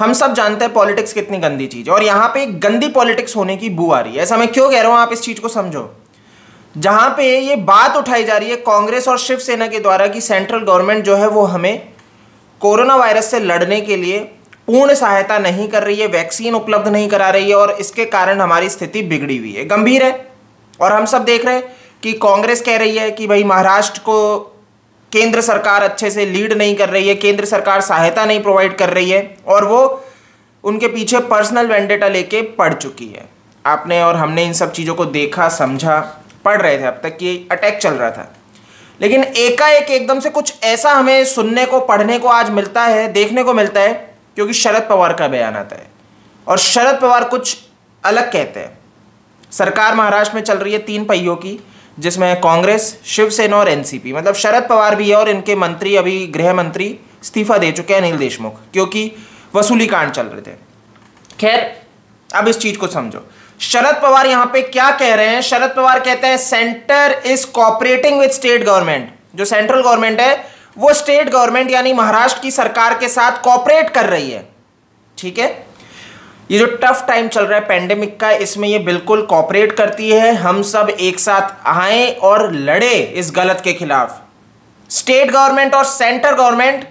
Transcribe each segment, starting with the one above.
हम सब जानते हैं पॉलिटिक्स कितनी गंदी चीज है और यहां पे एक गंदी पॉलिटिक्स होने की बू आ रही है। ऐसा मैं क्यों कह रहा हूं, आप इस चीज को समझो। जहां पे ये बात उठाई जा रही है कांग्रेस और शिवसेना के द्वारा कि सेंट्रल गवर्नमेंट जो है वो हमें कोरोना वायरस से लड़ने के लिए पूर्ण सहायता नहीं कर रही है, वैक्सीन उपलब्ध नहीं करा रही है और इसके कारण हमारी स्थिति बिगड़ी हुई है, गंभीर है। और हम सब देख रहे हैं कि कांग्रेस कह रही है कि भाई महाराष्ट्र को केंद्र सरकार अच्छे से लीड नहीं कर रही है, केंद्र सरकार सहायता नहीं प्रोवाइड कर रही है और वो उनके पीछे पर्सनल वेंडेटा लेके पड़ चुकी है। आपने और हमने इन सब चीज़ों को देखा, समझा, पढ़ रहे थे अब तक कि अटैक चल रहा था। लेकिन एकाएक एकदम से कुछ ऐसा हमें सुनने को, पढ़ने को आज मिलता है, देखने को मिलता है, क्योंकि शरद पवार का बयान आता है और शरद पवार कुछ अलग कहते हैं। सरकार महाराष्ट्र में चल रही है 3 पहियों की, जिसमें कांग्रेस, शिवसेना और एनसीपी, मतलब शरद पवार भी है और इनके मंत्री, अभी गृह मंत्री इस्तीफा दे चुके हैं, अनिल देशमुख, क्योंकि वसूली कांड चल रहे थे। खैर, अब इस चीज को समझो। शरद पवार यहां पे क्या कह रहे हैं? शरद पवार कहते हैं centre is cooperating with state government. जो सेंट्रल गवर्नमेंट है वो स्टेट गवर्नमेंट यानी महाराष्ट्र की सरकार के साथ कोऑपरेट कर रही है। ठीक है, ये जो टफ टाइम चल रहा है पेंडेमिक का, इसमें ये बिल्कुल कोऑपरेट करती है। हम सब एक साथ आए और लड़े इस गलत के खिलाफ। स्टेट गवर्नमेंट और सेंटर गवर्नमेंट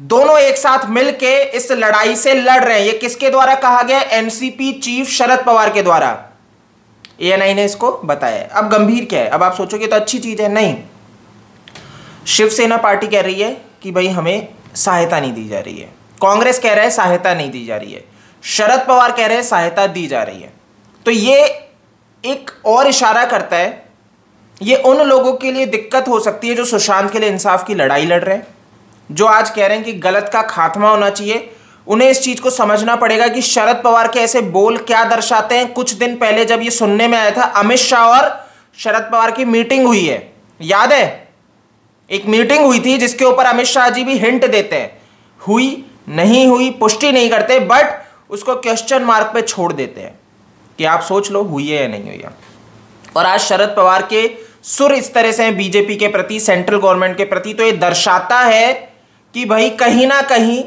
दोनों एक साथ मिलके इस लड़ाई से लड़ रहे हैं। ये किसके द्वारा कहा गया? एनसीपी चीफ शरद पवार के द्वारा। एएनआई ने इसको बताया। अब गंभीर क्या है? अब आप सोचोगे तो अच्छी चीज है, नहीं। शिवसेना पार्टी कह रही है कि भाई हमें सहायता नहीं दी जा रही है, कांग्रेस कह रहा है सहायता नहीं दी जा रही है, शरद पवार कह रहे हैं सहायता दी जा रही है। तो ये एक और इशारा करता है, ये उन लोगों के लिए दिक्कत हो सकती है जो सुशांत के लिए इंसाफ की लड़ाई लड़ रहे हैं, जो आज कह रहे हैं कि गलत का खात्मा होना चाहिए। उन्हें इस चीज को समझना पड़ेगा कि शरद पवार के ऐसे बोल क्या दर्शाते हैं। कुछ दिन पहले जब ये सुनने में आया था, अमित शाह और शरद पवार की मीटिंग हुई है, याद है? एक मीटिंग हुई थी जिसके ऊपर अमित शाह जी भी हिंट देते हैं, हुई नहीं हुई पुष्टि नहीं करते, बट उसको क्वेश्चन मार्क पे छोड़ देते हैं कि आप सोच लो हुई है या नहीं हुई है। और आज शरद पवार के सुर इस तरह से हैं बीजेपी के प्रति, सेंट्रल गवर्नमेंट के प्रति, तो ये दर्शाता है कि भाई कहीं ना कहीं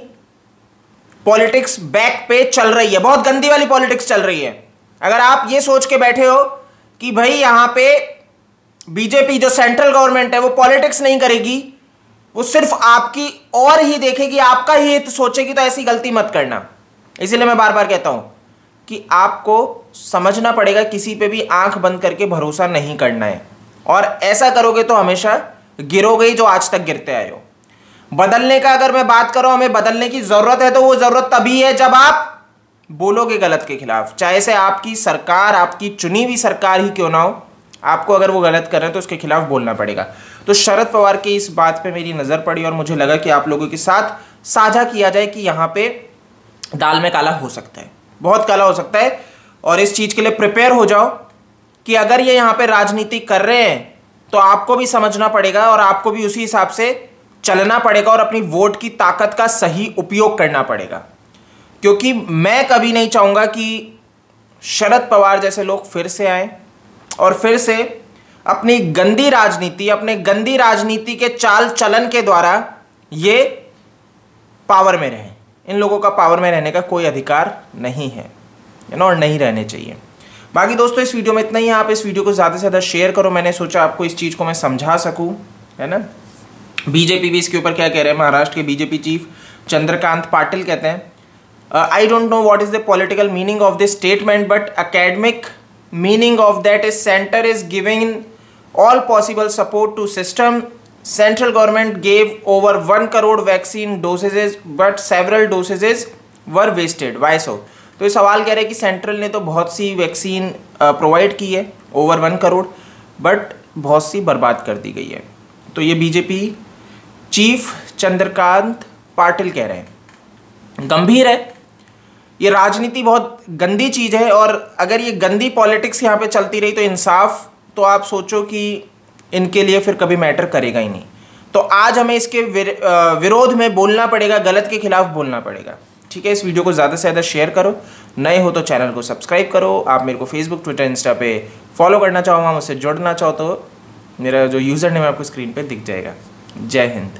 पॉलिटिक्स बैक पे चल रही है, बहुत गंदी वाली पॉलिटिक्स चल रही है। अगर आप ये सोच के बैठे हो कि भाई यहां पे बीजेपी जो सेंट्रल गवर्नमेंट है वो पॉलिटिक्स नहीं करेगी, वो सिर्फ आपकी और ही देखेगी, आपका ही हित सोचेगी, तो ऐसी गलती मत करना। इसीलिए मैं बार बार कहता हूं कि आपको समझना पड़ेगा, किसी पे भी आंख बंद करके भरोसा नहीं करना है, और ऐसा करोगे तो हमेशा गिरोगे जो आज तक गिरते आए हो। बदलने का अगर मैं बात करूं, हमें बदलने की जरूरत है, तो वो जरूरत तभी है जब आप बोलोगे गलत के खिलाफ, चाहे से आपकी सरकार, आपकी चुनी हुई सरकार ही क्यों ना हो। आपको अगर वो गलत कर रहे हैं तो उसके खिलाफ बोलना पड़ेगा। तो शरद पवार की इस बात पे मेरी नजर पड़ी और मुझे लगा कि आप लोगों के साथ साझा किया जाए कि यहाँ पे दाल में काला हो सकता है, बहुत काला हो सकता है, और इस चीज के लिए प्रिपेयर हो जाओ कि अगर ये यहाँ पे राजनीति कर रहे हैं तो आपको भी समझना पड़ेगा और आपको भी उसी हिसाब से चलना पड़ेगा और अपनी वोट की ताकत का सही उपयोग करना पड़ेगा। क्योंकि मैं कभी नहीं चाहूंगा कि शरद पवार जैसे लोग फिर से आए और फिर से अपनी गंदी राजनीति, अपने गंदी राजनीति के चाल चलन के द्वारा ये पावर में रहें। इन लोगों का पावर में रहने का कोई अधिकार नहीं है ना, और नहीं रहने चाहिए। बाकी दोस्तों इस वीडियो में इतना ही है। आप इस वीडियो को ज़्यादा से ज़्यादा शेयर करो, मैंने सोचा आपको इस चीज़ को मैं समझा सकूं, है ना। बीजेपी भी इसके ऊपर क्या कह रहे हैं? महाराष्ट्र के बीजेपी चीफ चंद्रकांत पाटिल कहते हैं, I don't know what is the political meaning of this statement, but academic meaning of that is center is giving all possible support to system. Central government gave over 1 crore vaccine dosages but several dosages were wasted. Why so? तो ये सवाल कह रहे हैं कि central ने तो बहुत सी वैक्सीन प्रोवाइड की है, ओवर 1 करोड़, बट बहुत सी बर्बाद कर दी गई है। तो ये बीजेपी चीफ चंद्रकांत पाटिल कह रहे हैं। गंभीर है ये राजनीति, बहुत गंदी चीज़ है, और अगर ये गंदी पॉलिटिक्स यहाँ पे चलती रही तो इंसाफ, तो आप सोचो कि इनके लिए फिर कभी मैटर करेगा ही नहीं। तो आज हमें इसके विरोध में बोलना पड़ेगा, गलत के खिलाफ बोलना पड़ेगा। ठीक है, इस वीडियो को ज़्यादा से ज़्यादा शेयर करो, नए हो तो चैनल को सब्सक्राइब करो। आप मेरे को फेसबुक, ट्विटर, इंस्टा पे फॉलो करना चाहो, मुझसे जुड़ना चाहो तो मेरा जो यूज़र नेम आपको स्क्रीन पर दिख जाएगा। जय हिंद।